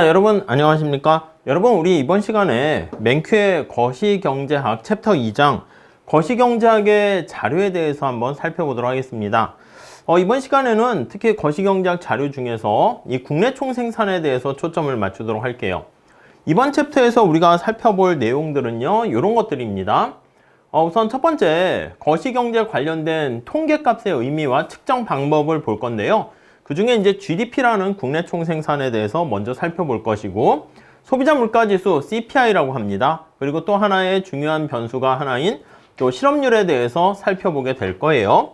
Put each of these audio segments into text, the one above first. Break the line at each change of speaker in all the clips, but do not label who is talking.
여러분 안녕하십니까? 여러분 우리 이번 시간에 맨큐의 거시경제학 챕터 2장 거시경제학의 자료에 대해서 한번 살펴보도록 하겠습니다. 이번 시간에는 특히 거시경제학 자료 중에서 이 국내 총생산에 대해서 초점을 맞추도록 할게요. 이번 챕터에서 우리가 살펴볼 내용들은요, 이런 것들입니다. 우선 첫 번째, 거시경제 관련된 통계값의 의미와 측정 방법을 볼 건데요. 그 중에 이제 GDP라는 국내 총생산에 대해서 먼저 살펴볼 것이고, 소비자 물가지수 CPI라고 합니다. 그리고 또 하나의 중요한 변수가 하나인 또 실업률에 대해서 살펴보게 될 거예요.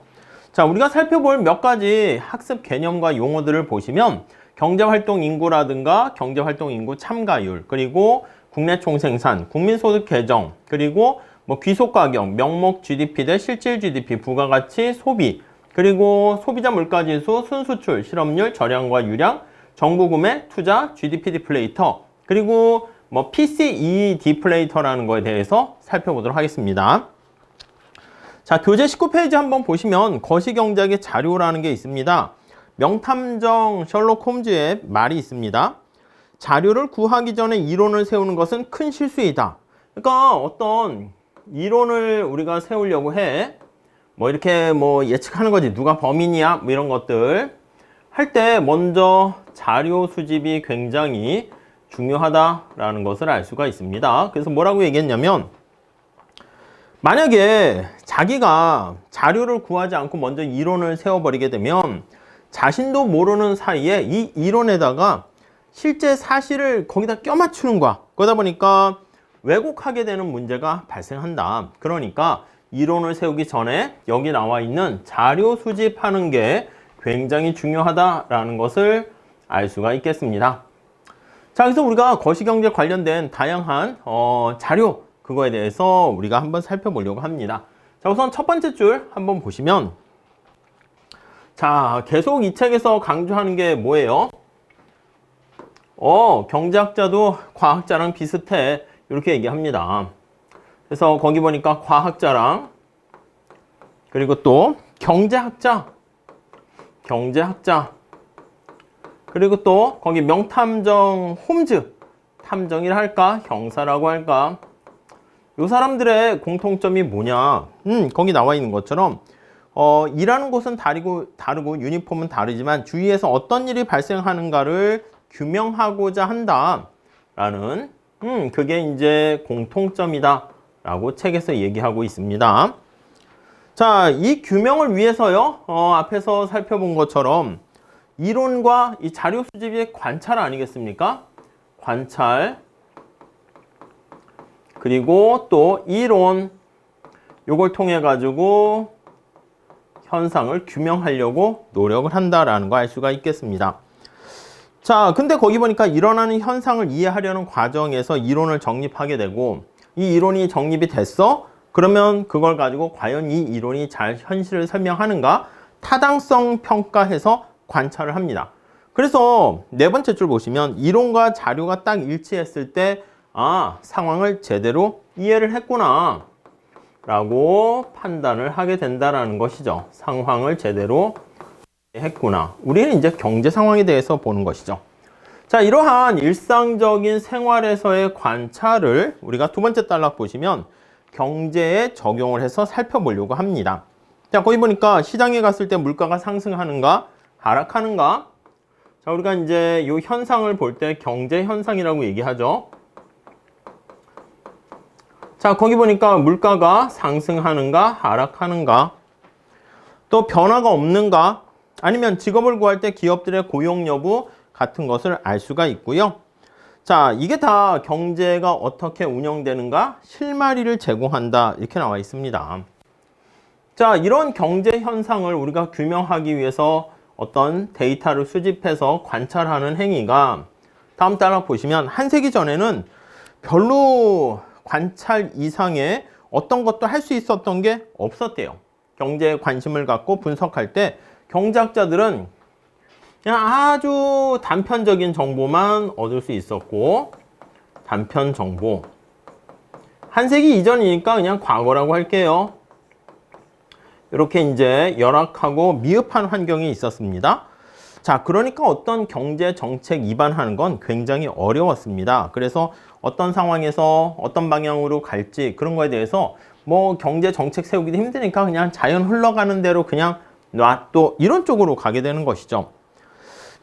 자, 우리가 살펴볼 몇 가지 학습 개념과 용어들을 보시면 경제활동 인구라든가 경제활동 인구 참가율, 그리고 국내 총생산, 국민소득 계정, 그리고 귀속가격, 명목 GDP 대 실질 GDP, 부가가치, 소비, 그리고 소비자 물가지수, 순수출, 실업률, 저량과 유량, 정부구매, 투자, GDP 디플레이터, 그리고 PCE 디플레이터라는 거에 대해서 살펴보도록 하겠습니다. 자, 교재 19페이지 한번 보시면 거시경제학의 자료라는 게 있습니다. 명탐정 셜록 홈즈의 말이 있습니다. 자료를 구하기 전에 이론을 세우는 것은 큰 실수이다. 그러니까 어떤 이론을 우리가 세우려고 해. 이렇게 예측하는 거지. 누가 범인이야? 이런 것들 할 때 먼저 자료 수집이 굉장히 중요하다라는 것을 알 수가 있습니다. 그래서 뭐라고 얘기했냐면, 만약에 자기가 자료를 구하지 않고 먼저 이론을 세워버리게 되면 자신도 모르는 사이에 이 이론에다가 실제 사실을 거기다 껴맞추는 거야. 그러다 보니까 왜곡하게 되는 문제가 발생한다. 그러니까 이론을 세우기 전에 여기 나와 있는 자료 수집하는 게 굉장히 중요하다라는 것을 알 수가 있겠습니다. 자, 그래서 우리가 거시경제 관련된 다양한 자료, 그거에 대해서 우리가 한번 살펴보려고 합니다. 자, 우선 첫 번째 줄 한번 보시면, 자, 계속 이 책에서 강조하는 게 뭐예요? 경제학자도 과학자랑 비슷해. 이렇게 얘기합니다. 그래서 거기 보니까 과학자랑, 그리고 또 경제학자, 그리고 또 거기 명탐정 홈즈, 탐정이라 할까? 형사라고 할까? 이 사람들의 공통점이 뭐냐? 거기 나와 있는 것처럼 일하는 곳은 다르고 유니폼은 다르지만 주위에서 어떤 일이 발생하는가를 규명하고자 한다라는 그게 이제 공통점이다 라고 책에서 얘기하고 있습니다. 자, 이 규명을 위해서요, 앞에서 살펴본 것처럼 이론과 이 자료 수집이 관찰 아니겠습니까? 관찰, 그리고 또 이론, 요걸 통해 가지고 현상을 규명하려고 노력을 한다라는 거 알 수가 있겠습니다. 자, 근데 거기 보니까 일어나는 현상을 이해하려는 과정에서 이론을 정립하게 되고, 이 이론이 정립이 됐어? 그러면 그걸 가지고 과연 이 이론이 잘 현실을 설명하는가? 타당성 평가해서 관찰을 합니다. 그래서 네 번째 줄 보시면 이론과 자료가 딱 일치했을 때, 아, 상황을 제대로 이해를 했구나 라고 판단을 하게 된다는 것이죠. 상황을 제대로 했구나. 우리는 이제 경제 상황에 대해서 보는 것이죠. 자, 이러한 일상적인 생활에서의 관찰을 우리가 두 번째 단락 보시면 경제에 적용을 해서 살펴보려고 합니다. 자, 거기 보니까 시장에 갔을 때 물가가 상승하는가, 하락하는가? 자, 우리가 이제 이 현상을 볼 때 경제 현상이라고 얘기하죠. 자, 거기 보니까 물가가 상승하는가, 하락하는가? 또 변화가 없는가? 아니면 직업을 구할 때 기업들의 고용 여부 같은 것을 알 수가 있고요. 자, 이게 다 경제가 어떻게 운영되는가? 실마리를 제공한다. 이렇게 나와 있습니다. 자, 이런 경제 현상을 우리가 규명하기 위해서 어떤 데이터를 수집해서 관찰하는 행위가, 다음 단락 보시면 한 세기 전에는 별로 관찰 이상의 어떤 것도 할 수 있었던 게 없었대요. 경제에 관심을 갖고 분석할 때 경제학자들은 그냥 아주 단편적인 정보만 얻을 수 있었고, 단편 정보. 한 세기 이전이니까 그냥 과거라고 할게요. 이렇게 이제 열악하고 미흡한 환경이 있었습니다. 자, 그러니까 어떤 경제 정책 입안하는 건 굉장히 어려웠습니다. 그래서 어떤 상황에서 어떤 방향으로 갈지 그런 거에 대해서 뭐 경제 정책 세우기도 힘드니까 그냥 자연 흘러가는 대로 그냥 놔둬 이런 쪽으로 가게 되는 것이죠.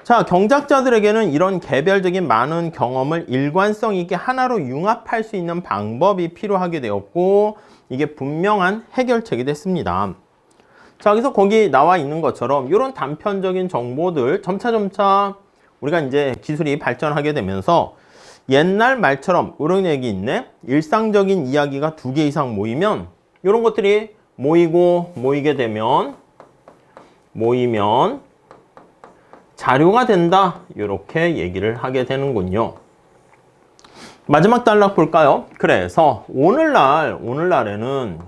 자, 경제학자들에게는 이런 개별적인 많은 경험을 일관성 있게 하나로 융합할 수 있는 방법이 필요하게 되었고 이게 분명한 해결책이 됐습니다. 자, 그래서 거기 나와 있는 것처럼 이런 단편적인 정보들 점차 우리가 이제 기술이 발전하게 되면서 옛날 말처럼 이런 얘기 있네. 일상적인 이야기가 2개 이상 모이면 이런 것들이 모이게 되면 자료가 된다. 이렇게 얘기를 하게 되는군요. 마지막 단락 볼까요? 그래서 오늘날에는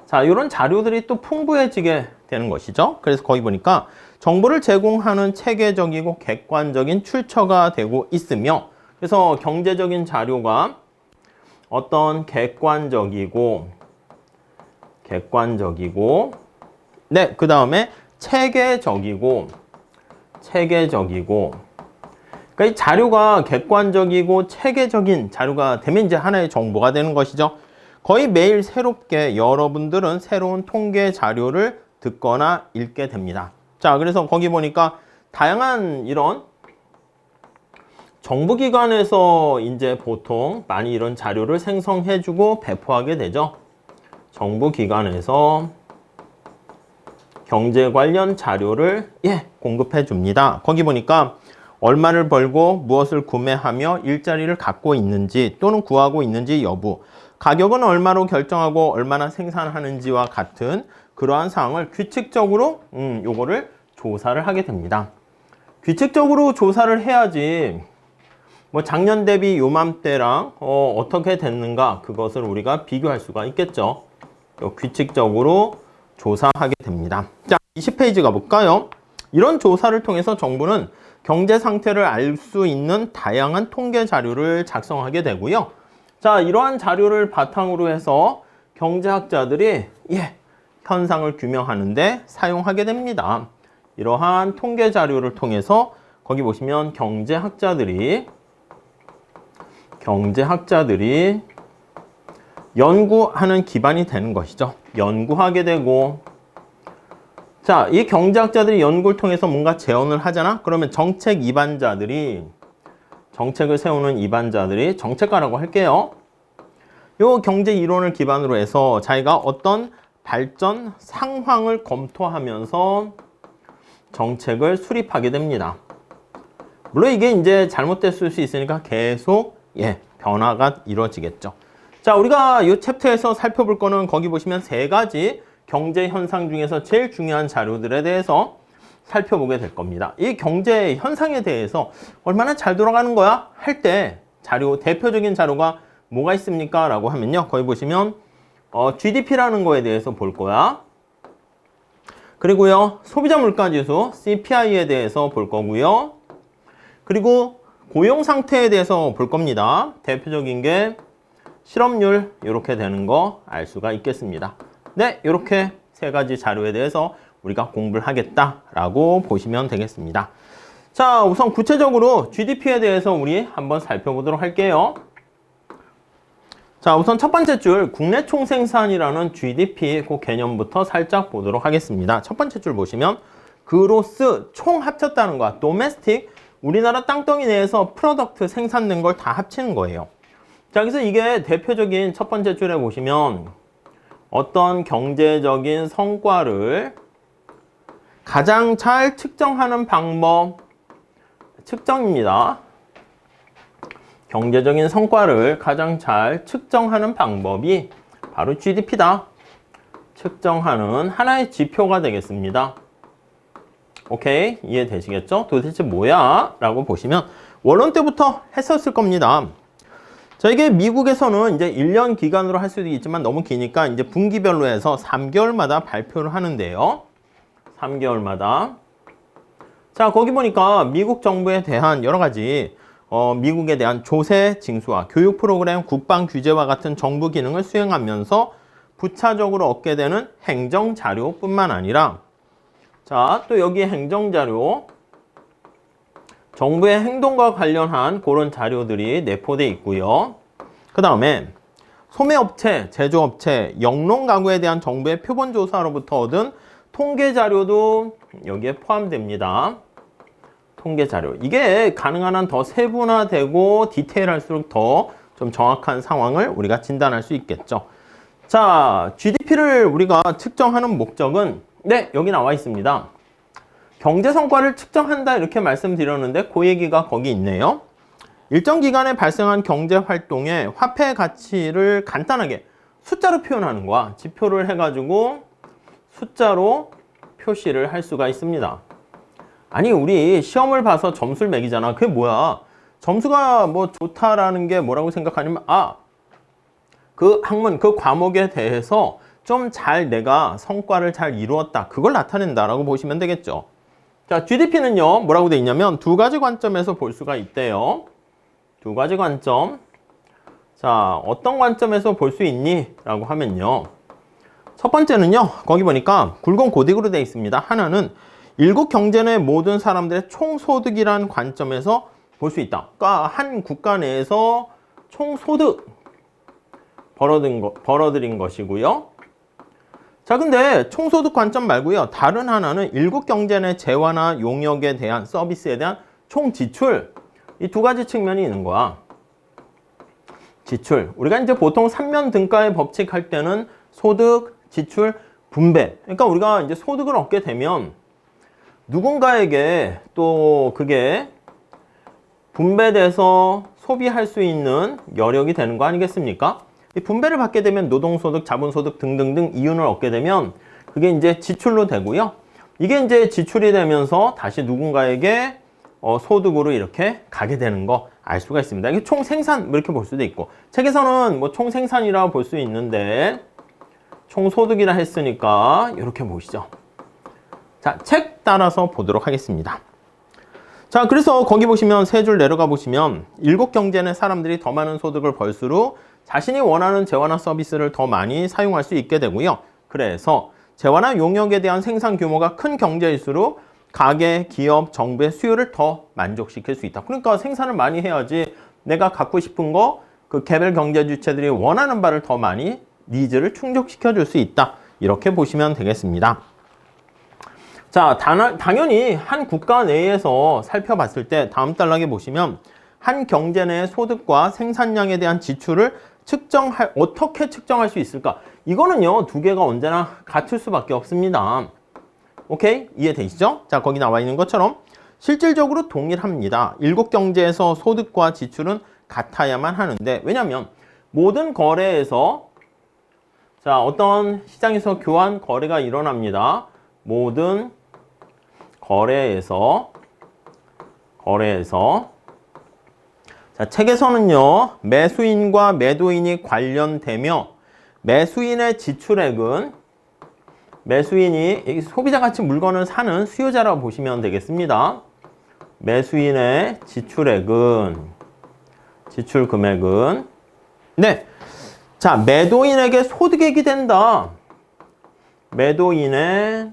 자, 이런 자료들이 또 풍부해지게 되는 것이죠. 그래서 거기 보니까 정보를 제공하는 체계적이고 객관적인 출처가 되고 있으며 그래서 경제적인 자료가 어떤 객관적이고 네, 그 다음에 체계적이고 그러니까 이 자료가 객관적이고 체계적인 자료가 되면 이제 하나의 정보가 되는 것이죠. 거의 매일 새롭게 여러분들은 새로운 통계 자료를 듣거나 읽게 됩니다. 자, 그래서 거기 보니까 다양한 이런 정부기관에서 이제 보통 많이 이런 자료를 생성해주고 배포하게 되죠. 정부기관에서 경제 관련 자료를 공급해 줍니다. 거기 보니까 얼마를 벌고 무엇을 구매하며 일자리를 갖고 있는지 또는 구하고 있는지 여부, 가격은 얼마로 결정하고 얼마나 생산하는지와 같은 그러한 사항을 규칙적으로 요거를 조사를 하게 됩니다. 규칙적으로 조사를 해야지 뭐 작년 대비 요맘때랑 어떻게 됐는가 그것을 우리가 비교할 수가 있겠죠. 규칙적으로 조사하게 됩니다. 자, 20페이지 가볼까요? 이런 조사를 통해서 정부는 경제 상태를 알 수 있는 다양한 통계 자료를 작성하게 되고요. 자, 이러한 자료를 바탕으로 해서 경제학자들이 현상을 규명하는데 사용하게 됩니다. 이러한 통계 자료를 통해서 거기 보시면 경제학자들이 연구하는 기반이 되는 것이죠. 연구하게 되고 자, 이 경제학자들이 연구를 통해서 뭔가 제언을 하잖아? 그러면 정책을 세우는 입안자들이 정책가라고 할게요. 요 경제 이론을 기반으로 해서 자기가 어떤 발전 상황을 검토하면서 정책을 수립하게 됩니다. 물론 이게 이제 잘못됐을 수 있으니까 계속 변화가 이루어지겠죠. 자, 우리가 이 챕터에서 살펴볼 거는 거기 보시면 3가지 경제 현상 중에서 제일 중요한 자료들에 대해서 살펴보게 될 겁니다. 이 경제 현상에 대해서 얼마나 잘 돌아가는 거야? 할 때 대표적인 자료가 뭐가 있습니까? 라고 하면요. 거기 보시면 GDP라는 거에 대해서 볼 거야. 그리고요. 소비자 물가지수 CPI에 대해서 볼 거고요. 그리고 고용 상태에 대해서 볼 겁니다. 대표적인 게 실업률 이렇게 되는 거 알 수가 있겠습니다. 네, 이렇게 3가지 자료에 대해서 우리가 공부를 하겠다라고 보시면 되겠습니다. 자, 우선 구체적으로 GDP에 대해서 우리 한번 살펴보도록 할게요. 자, 우선 첫 번째 줄 국내 총생산이라는 GDP 그 개념부터 살짝 보도록 하겠습니다. 첫 번째 줄 보시면 그로스 총 합쳤다는 거야. 도메스틱 우리나라 땅덩이 내에서 프로덕트 생산된 걸 다 합치는 거예요. 자, 그래서 이게 대표적인 첫 번째 줄에 보시면 어떤 경제적인 성과를 가장 잘 측정하는 방법, 측정입니다. 경제적인 성과를 가장 잘 측정하는 방법이 바로 GDP다. 측정하는 하나의 지표가 되겠습니다. 오케이, 이해되시겠죠? 도대체 뭐야? 라고 보시면 원론 때부터 했었을 겁니다. 자, 이게 미국에서는 이제 1년 기간으로 할 수도 있지만 너무 기니까 이제 분기별로 해서 3개월마다 발표를 하는데요. 3개월마다. 자, 거기 보니까 미국 정부에 대한 여러 가지 미국에 대한 조세 징수와 교육 프로그램, 국방 규제와 같은 정부 기능을 수행하면서 부차적으로 얻게 되는 행정 자료뿐만 아니라 자, 또 여기 행정자료. 정부의 행동과 관련한 그런 자료들이 내포되어 있고요. 그 다음에 소매업체, 제조업체, 영농가구에 대한 정부의 표본조사로부터 얻은 통계자료도 여기에 포함됩니다. 통계자료. 이게 가능한 한 더 세분화되고 디테일할수록 더 좀 정확한 상황을 우리가 진단할 수 있겠죠. 자, GDP를 우리가 측정하는 목적은 네, 여기 나와 있습니다. 경제 성과를 측정한다 이렇게 말씀드렸는데 그 얘기가 거기 있네요. 일정 기간에 발생한 경제 활동의 화폐 가치를 간단하게 숫자로 표현하는 거야. 지표를 해가지고 숫자로 표시를 할 수가 있습니다. 아니, 우리 시험을 봐서 점수를 매기잖아. 그게 뭐야? 점수가 뭐 좋다라는 게 뭐라고 생각하냐면 그 학문, 그 과목에 대해서 좀 잘 내가 성과를 잘 이루었다. 그걸 나타낸다라고 보시면 되겠죠. 자, GDP는요, 뭐라고 돼 있냐면 두 가지 관점에서 볼 수가 있대요. 두 가지 관점. 자, 어떤 관점에서 볼 수 있니? 라고 하면요. 첫 번째는요, 거기 보니까 굵은 고딕으로 되어 있습니다. 하나는 일국 경제 내 모든 사람들의 총소득이라는 관점에서 볼 수 있다. 그러니까 한 국가 내에서 총소득 벌어들인 것이고요. 자, 근데 총소득 관점 말고요. 다른 하나는 일국 경제 내 재화나 용역에 대한 서비스에 대한 총지출. 이 두 가지 측면이 있는 거야. 지출. 우리가 이제 보통 삼면 등가의 법칙 할 때는 소득, 지출, 분배. 그러니까 우리가 이제 소득을 얻게 되면 누군가에게 또 그게 분배돼서 소비할 수 있는 여력이 되는 거 아니겠습니까? 이 분배를 받게 되면 노동소득, 자본소득 등등등 이윤을 얻게 되면 그게 이제 지출로 되고요. 이게 이제 지출이 되면서 다시 누군가에게 소득으로 이렇게 가게 되는 거 알 수가 있습니다. 이게 총생산 이렇게 볼 수도 있고, 책에서는 뭐 총생산이라고 볼 수 있는데 총소득이라 했으니까 이렇게 보시죠. 자, 책 따라서 보도록 하겠습니다. 자, 그래서 거기 보시면 세 줄 내려가 보시면 일국 경제는 사람들이 더 많은 소득을 벌수록 자신이 원하는 재화나 서비스를 더 많이 사용할 수 있게 되고요. 그래서 재화나 용역에 대한 생산 규모가 큰 경제일수록 가게, 기업, 정부의 수요를 더 만족시킬 수 있다. 그러니까 생산을 많이 해야지 내가 갖고 싶은 거 그 개별 경제 주체들이 원하는 바를 더 많이 니즈를 충족시켜 줄 수 있다. 이렇게 보시면 되겠습니다. 자, 당연히 한 국가 내에서 살펴봤을 때 다음 단락에 보시면 한 경제 내의 소득과 생산량에 대한 지출을 어떻게 측정할 수 있을까? 이거는요, 두 개가 언제나 같을 수밖에 없습니다. 오케이? 이해되시죠? 자, 거기 나와 있는 것처럼 실질적으로 동일합니다. 일국 경제에서 소득과 지출은 같아야만 하는데, 왜냐하면 모든 거래에서 자, 어떤 시장에서 교환 거래가 일어납니다. 모든 거래에서 자, 책에서는요, 매수인과 매도인이 관련되며 매수인의 지출액은 매수인이 소비자 가치 물건을 사는 수요자라고 보시면 되겠습니다. 매수인의 지출액은 지출 금액은 네. 자, 매도인에게 소득액이 된다. 매도인의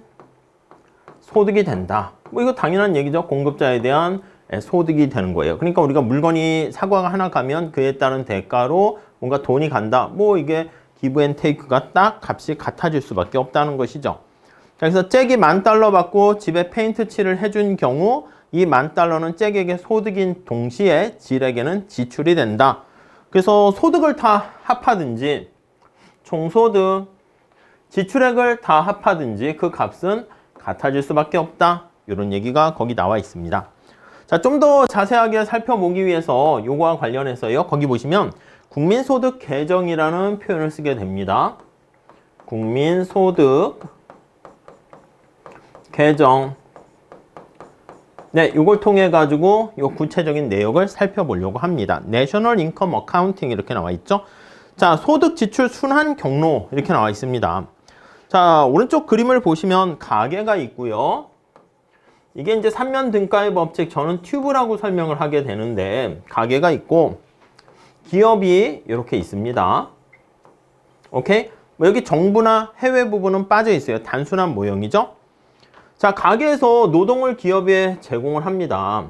소득이 된다. 뭐 이거 당연한 얘기죠. 공급자에 대한 소득이 되는 거예요. 그러니까 우리가 물건이 사과가 하나 가면 그에 따른 대가로 뭔가 돈이 간다. 뭐 이게 기브 앤 테이크가 딱 값이 같아질 수밖에 없다는 것이죠. 그래서 잭이 $10,000 받고 집에 페인트 칠을 해준 경우 이 $10,000는 잭에게 소득인 동시에 질에게는 지출이 된다. 그래서 소득을 다 합하든지 총소득, 지출액을 다 합하든지 그 값은 같아질 수밖에 없다. 이런 얘기가 거기 나와 있습니다. 자, 좀 더 자세하게 살펴보기 위해서 요거와 관련해서요. 거기 보시면 국민소득 계정이라는 표현을 쓰게 됩니다. 국민소득 계정. 네, 이걸 통해 가지고 요 구체적인 내역을 살펴보려고 합니다. National Income Accounting 이렇게 나와 있죠. 자, 소득 지출 순환 경로 이렇게 나와 있습니다. 자, 오른쪽 그림을 보시면 가계가 있고요. 이게 이제 삼면 등가의 법칙, 저는 튜브라고 설명을 하게 되는데 가계가 있고 기업이 이렇게 있습니다. 오케이? 뭐 여기 정부나 해외 부분은 빠져 있어요. 단순한 모형이죠. 자, 가게에서 노동을 기업에 제공을 합니다.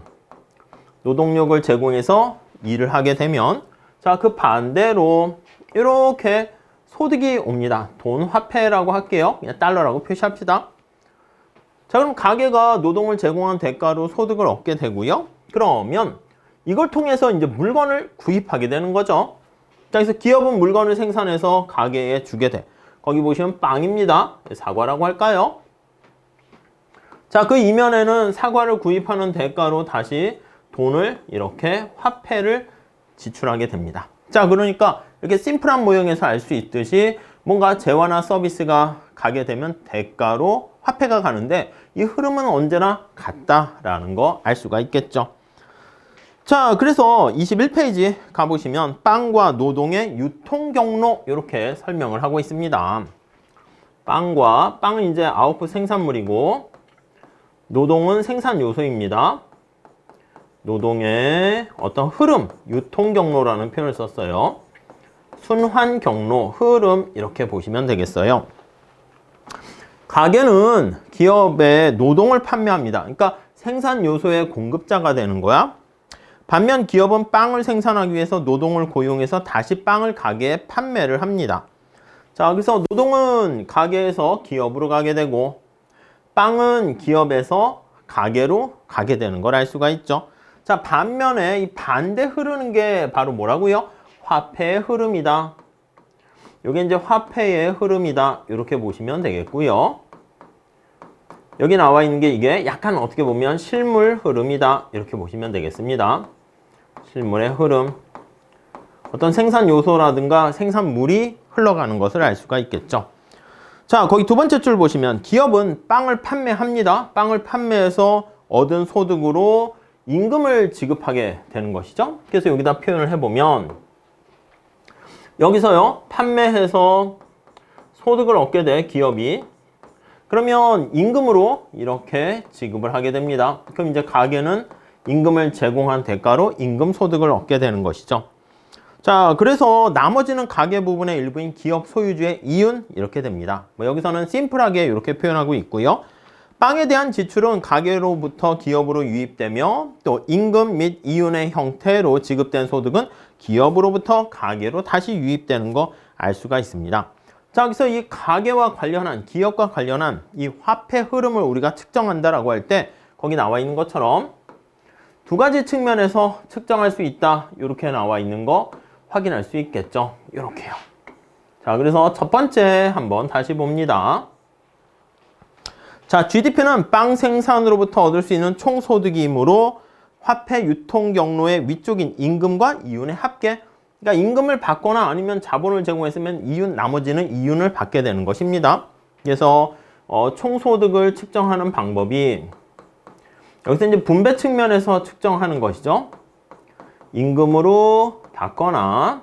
노동력을 제공해서 일을 하게 되면, 자, 그 반대로 이렇게 소득이 옵니다. 돈, 화폐라고 할게요. 그냥 달러라고 표시합시다. 자, 그럼 가게가 노동을 제공한 대가로 소득을 얻게 되고요. 그러면 이걸 통해서 이제 물건을 구입하게 되는 거죠. 자, 그래서 기업은 물건을 생산해서 가게에 주게 돼. 거기 보시면 빵입니다. 사과라고 할까요? 자, 그 이면에는 사과를 구입하는 대가로 다시 돈을 이렇게 화폐를 지출하게 됩니다. 자, 그러니까 이렇게 심플한 모형에서 알 수 있듯이 뭔가 재화나 서비스가 가게 되면 대가로 화폐가 가는데 이 흐름은 언제나 같다라는 거 알 수가 있겠죠. 자, 그래서 21페이지 가보시면 빵과 노동의 유통 경로 이렇게 설명을 하고 있습니다. 빵은 이제 아웃풋 생산물이고 노동은 생산 요소입니다. 노동의 어떤 흐름, 유통 경로라는 표현을 썼어요. 순환 경로, 흐름 이렇게 보시면 되겠어요. 가게는 기업에 노동을 판매합니다. 그러니까 생산 요소의 공급자가 되는 거야. 반면 기업은 빵을 생산하기 위해서 노동을 고용해서 다시 빵을 가게에 판매를 합니다. 자, 그래서 노동은 가게에서 기업으로 가게 되고 빵은 기업에서 가게로 가게 되는 걸 알 수가 있죠. 자, 반면에 이 반대 흐르는 게 바로 뭐라고요? 화폐의 흐름이다. 이게 이제 화폐의 흐름이다. 이렇게 보시면 되겠고요. 여기 나와 있는 게 이게 약간 어떻게 보면 실물 흐름이다. 이렇게 보시면 되겠습니다. 실물의 흐름. 어떤 생산 요소라든가 생산물이 흘러가는 것을 알 수가 있겠죠. 자, 거기 두 번째 줄 보시면 기업은 빵을 판매합니다. 빵을 판매해서 얻은 소득으로 임금을 지급하게 되는 것이죠. 그래서 여기다 표현을 해보면 여기서요, 판매해서 소득을 얻게 돼, 기업이. 그러면 임금으로 이렇게 지급을 하게 됩니다. 그럼 이제 가게는 임금을 제공한 대가로 임금 소득을 얻게 되는 것이죠. 자, 그래서 나머지는 가계 부분의 일부인 기업 소유주의 이윤 이렇게 됩니다. 여기서는 심플하게 이렇게 표현하고 있고요. 빵에 대한 지출은 가계로부터 기업으로 유입되며 또 임금 및 이윤의 형태로 지급된 소득은 기업으로부터 가계로 다시 유입되는 거 알 수가 있습니다. 자, 여기서 이 가계와 관련한 기업과 관련한 이 화폐 흐름을 우리가 측정한다라고 할 때 거기 나와 있는 것처럼 두 가지 측면에서 측정할 수 있다. 이렇게 나와 있는 거 확인할 수 있겠죠. 이렇게요. 자, 그래서 첫 번째 한번 다시 봅니다. 자, GDP는 빵 생산으로부터 얻을 수 있는 총소득이므로 화폐 유통 경로의 위쪽인 임금과 이윤의 합계. 그러니까 임금을 받거나 아니면 자본을 제공했으면 이윤, 나머지는 이윤을 받게 되는 것입니다. 그래서 총소득을 측정하는 방법이 여기서 이제 분배 측면에서 측정하는 것이죠. 임금으로 받거나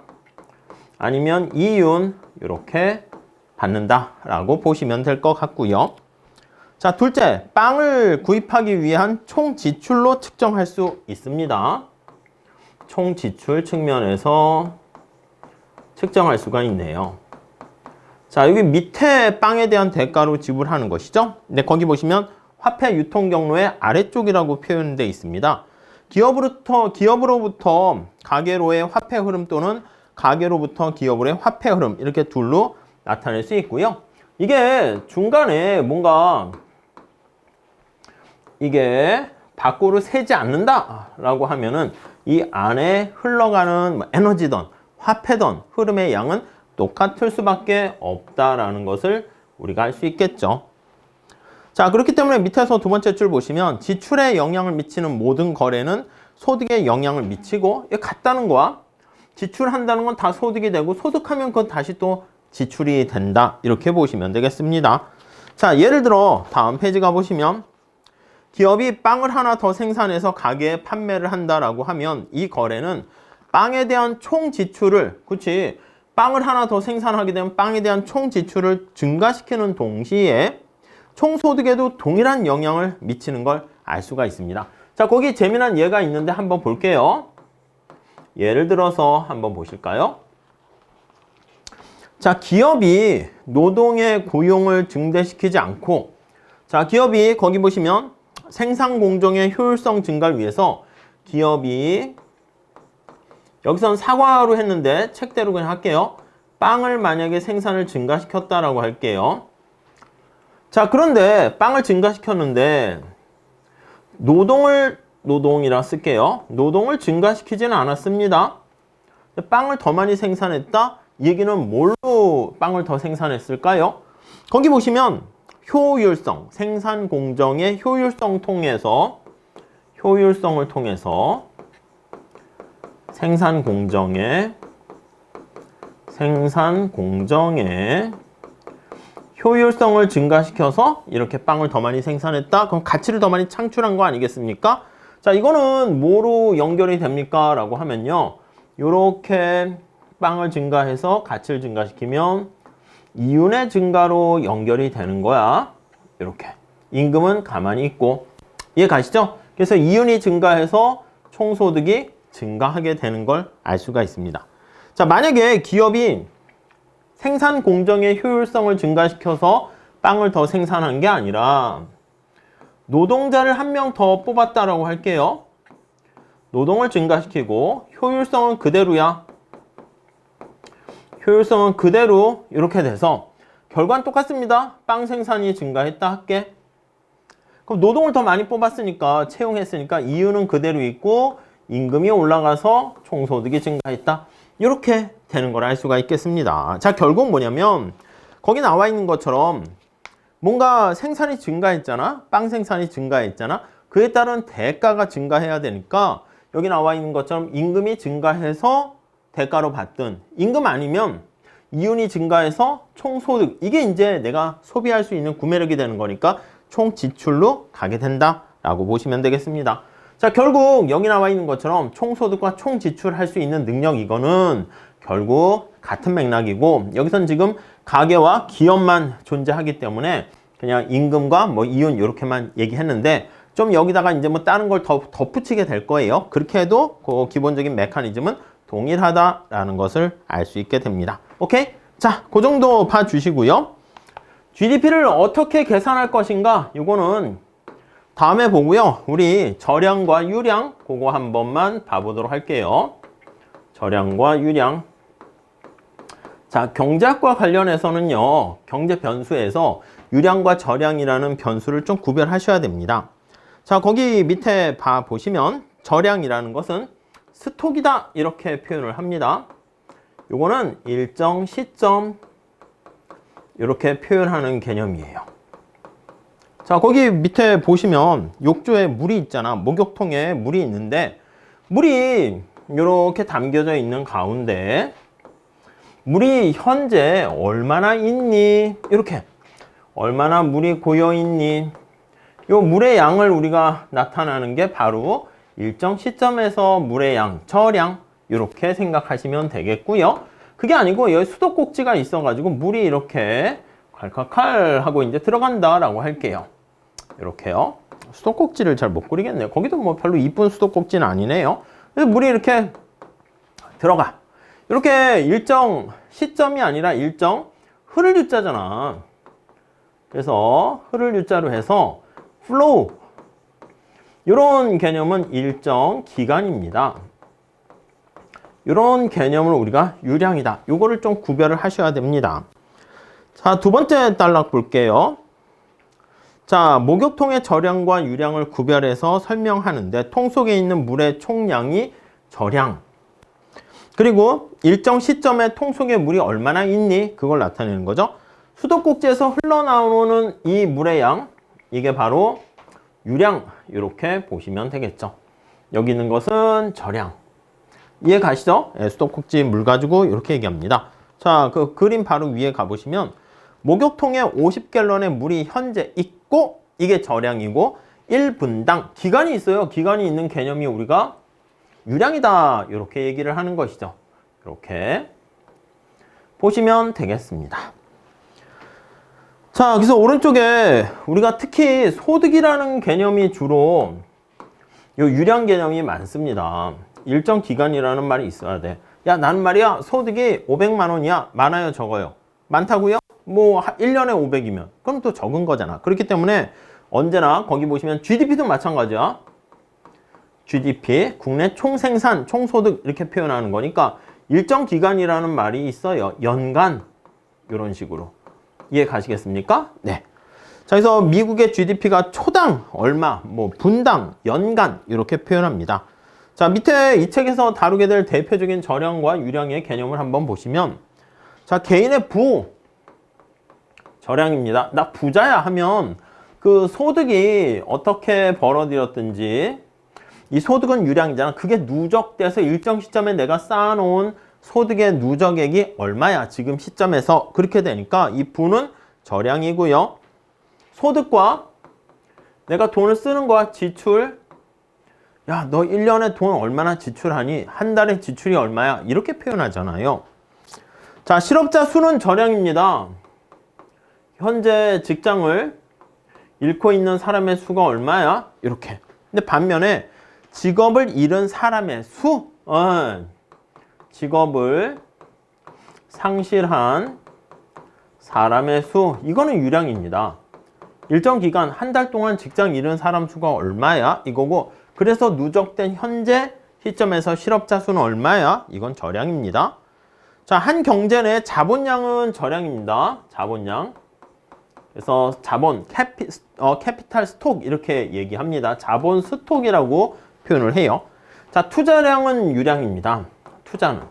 아니면 이윤 이렇게 받는다라고 보시면 될 것 같고요. 자, 둘째, 빵을 구입하기 위한 총 지출로 측정할 수 있습니다. 총 지출 측면에서 측정할 수가 있네요. 자, 여기 밑에 빵에 대한 대가로 지불하는 것이죠. 근데 거기 보시면 화폐 유통 경로의 아래쪽이라고 표현되어 있습니다. 기업으로부터 가계로의 화폐 흐름 또는 가계로부터 기업으로의 화폐 흐름 이렇게 둘로 나타낼 수 있고요. 이게 중간에 뭔가 이게 밖으로 새지 않는다라고 하면은 이 안에 흘러가는 에너지든 화폐든 흐름의 양은 똑같을 수밖에 없다라는 것을 우리가 알 수 있겠죠. 자, 그렇기 때문에 밑에서 두 번째 줄 보시면 지출에 영향을 미치는 모든 거래는 소득에 영향을 미치고 이게 같다는 거야. 지출한다는 건 다 소득이 되고 소득하면 그건 다시 또 지출이 된다. 이렇게 보시면 되겠습니다. 자, 예를 들어 다음 페이지 가보시면 기업이 빵을 하나 더 생산해서 가게에 판매를 한다라고 하면 이 거래는 빵에 대한 총 지출을, 그렇지, 빵을 하나 더 생산하게 되면 빵에 대한 총 지출을 증가시키는 동시에 총 소득에도 동일한 영향을 미치는 걸 알 수가 있습니다. 자, 거기 재미난 예가 있는데 한번 볼게요. 예를 들어서 한번 보실까요? 자, 기업이 노동의 고용을 증대시키지 않고 자, 기업이 거기 보시면 생산 공정의 효율성 증가를 위해서 기업이 여기선 사과로 했는데 책대로 그냥 할게요. 빵을 만약에 생산을 증가시켰다라고 할게요. 자, 그런데 빵을 증가시켰는데 노동이라 쓸게요. 노동을 증가시키지는 않았습니다. 빵을 더 많이 생산했다? 이 얘기는 뭘로 빵을 더 생산했을까요? 거기 보시면 효율성, 생산 공정의 효율성을 통해서 생산 공정의 효율성을 증가시켜서 이렇게 빵을 더 많이 생산했다? 그럼 가치를 더 많이 창출한 거 아니겠습니까? 자, 이거는 뭐로 연결이 됩니까? 라고 하면요. 요렇게 빵을 증가해서 가치를 증가시키면 이윤의 증가로 연결이 되는 거야. 이렇게. 임금은 가만히 있고. 이해 가시죠? 그래서 이윤이 증가해서 총소득이 증가하게 되는 걸 알 수가 있습니다. 자, 만약에 기업이 생산 공정의 효율성을 증가시켜서 빵을 더 생산한 게 아니라 노동자를 한 명 더 뽑았다라고 할게요. 노동을 증가시키고 효율성은 그대로야. 효율성은 그대로 이렇게 돼서 결과는 똑같습니다. 빵 생산이 증가했다 할게. 그럼 노동을 더 많이 뽑았으니까 채용했으니까 이윤은 그대로 있고 임금이 올라가서 총소득이 증가했다. 이렇게 되는 걸 알 수가 있겠습니다. 자, 결국 뭐냐면 거기 나와 있는 것처럼 뭔가 생산이 증가했잖아. 빵 생산이 증가했잖아. 그에 따른 대가가 증가해야 되니까 여기 나와 있는 것처럼 임금이 증가해서 대가로 받든 임금 아니면 이윤이 증가해서 총소득, 이게 이제 내가 소비할 수 있는 구매력이 되는 거니까 총지출로 가게 된다라고 보시면 되겠습니다. 자, 결국 여기 나와 있는 것처럼 총소득과 총지출할 수 있는 능력, 이거는 결국 같은 맥락이고 여기선 지금 가계와 기업만 존재하기 때문에 그냥 임금과 뭐 이윤 이렇게만 얘기했는데 좀 여기다가 이제 뭐 다른 걸 더 덧붙이게 될 거예요. 그렇게 해도 그 기본적인 메커니즘은 동일하다라는 것을 알 수 있게 됩니다. 오케이? 자, 그 정도 봐주시고요. GDP를 어떻게 계산할 것인가? 이거는 다음에 보고요. 우리 저량과 유량 그거 한 번만 봐보도록 할게요. 저량과 유량. 자, 경제학과 관련해서는요. 경제 변수에서 유량과 저량이라는 변수를 좀 구별하셔야 됩니다. 자, 거기 밑에 보시면 저량이라는 것은 스톡이다 이렇게 표현을 합니다. 요거는 일정 시점 이렇게 표현하는 개념이에요. 자, 거기 밑에 보시면 욕조에 물이 있잖아. 목욕통에 물이 있는데 물이 이렇게 담겨져 있는 가운데 물이 현재 얼마나 있니? 이렇게 얼마나 물이 고여 있니? 요 물의 양을 우리가 나타나는 게 바로 일정 시점에서 물의 양, 저량 이렇게 생각하시면 되겠고요. 그게 아니고 여기 수도꼭지가 있어가지고 물이 이렇게 칼칼칼 하고 이제 들어간다라고 할게요. 이렇게요. 수도꼭지를 잘 못 그리겠네요. 거기도 뭐 별로 이쁜 수도꼭지는 아니네요. 그래서 물이 이렇게 들어가. 이렇게 일정 시점이 아니라 일정 흐를 유자잖아. 그래서 흐를 유자로 해서 flow. 이런 개념은 일정 기간입니다. 이런 개념을 우리가 유량이다. 이거를 좀 구별을 하셔야 됩니다. 자, 두 번째 단락 볼게요. 자, 목욕통의 저량과 유량을 구별해서 설명하는데 통 속에 있는 물의 총량이 저량. 그리고 일정 시점에 통 속에 물이 얼마나 있니? 그걸 나타내는 거죠. 수도꼭지에서 흘러나오는 이 물의 양, 이게 바로 유량, 이렇게 보시면 되겠죠. 여기 있는 것은 저량. 이해 가시죠? 예, 수도꼭지 물 가지고 이렇게 얘기합니다. 자, 그 그림 바로 위에 가보시면 목욕통에 50갤런의 물이 현재 있고 이게 저량이고 1분당 기간이 있어요. 기간이 있는 개념이 우리가 유량이다. 이렇게 얘기를 하는 것이죠. 이렇게 보시면 되겠습니다. 자, 그래서 오른쪽에 우리가 특히 소득이라는 개념이 주로 요 유량 개념이 많습니다. 일정 기간이라는 말이 있어야 돼. 야, 나는 말이야 소득이 500만 원이야. 많아요, 적어요? 많다고요? 뭐 1년에 500이면 그럼 또 적은 거잖아. 그렇기 때문에 언제나 거기 보시면 GDP도 마찬가지야. GDP, 국내 총생산, 총소득 이렇게 표현하는 거니까 일정 기간이라는 말이 있어요. 연간 이런 식으로. 이해 가시겠습니까? 네. 자, 그래서 미국의 GDP가 초당 얼마, 뭐 분당, 연간 이렇게 표현합니다. 자, 밑에 이 책에서 다루게 될 대표적인 절약과 유량의 개념을 한번 보시면, 자, 개인의 부 절약입니다. 나 부자야 하면 그 소득이 어떻게 벌어들였든지 이 소득은 유량이잖아. 그게 누적돼서 일정 시점에 내가 쌓아놓은 소득의 누적액이 얼마야 지금 시점에서. 그렇게 되니까 이 부는 절약이고요. 소득과 내가 돈을 쓰는 거야. 지출. 야, 너 1년에 돈 얼마나 지출하니? 한 달에 지출이 얼마야? 이렇게 표현하잖아요. 자, 실업자 수는 절약입니다. 현재 직장을 잃고 있는 사람의 수가 얼마야? 이렇게. 근데 반면에 직업을 잃은 사람의 수, 직업을 상실한 사람의 수, 이거는 유량입니다. 일정 기간, 한 달 동안 직장 잃은 사람 수가 얼마야? 이거고, 그래서 누적된 현재 시점에서 실업자 수는 얼마야? 이건 절약입니다. 자, 한 경제 내 자본량은 절약입니다. 자본량. 그래서 자본, 캐피탈 스톡 이렇게 얘기합니다. 자본 스톡이라고 표현을 해요. 자, 투자량은 유량입니다. 투자는.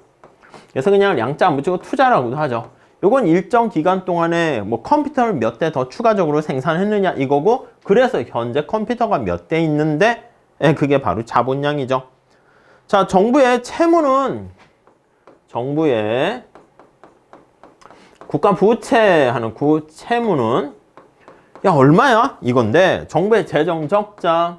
그래서 그냥 양자 안 붙이고 투자라고도 하죠. 요건 일정 기간 동안에 뭐 컴퓨터를 몇 대 더 추가적으로 생산했느냐 이거고, 그래서 현재 컴퓨터가 몇 대 있는데 그게 바로 자본량이죠. 자, 정부의 채무는 정부의 국가 부채하는 채무는 야 얼마야? 이건데 정부의 재정 적자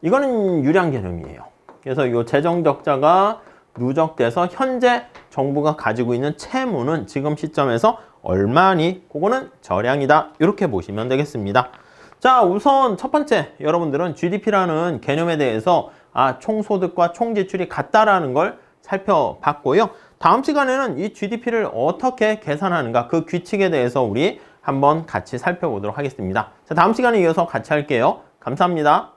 이거는 유량 개념이에요. 그래서 이 재정 적자가 누적돼서 현재 정부가 가지고 있는 채무는 지금 시점에서 얼마니? 그거는 절량이다. 이렇게 보시면 되겠습니다. 자, 우선 첫 번째 여러분들은 GDP라는 개념에 대해서 총소득과 총지출이 같다라는 걸 살펴봤고요. 다음 시간에는 이 GDP를 어떻게 계산하는가 그 규칙에 대해서 우리 한번 같이 살펴보도록 하겠습니다. 자, 다음 시간에 이어서 같이 할게요. 감사합니다.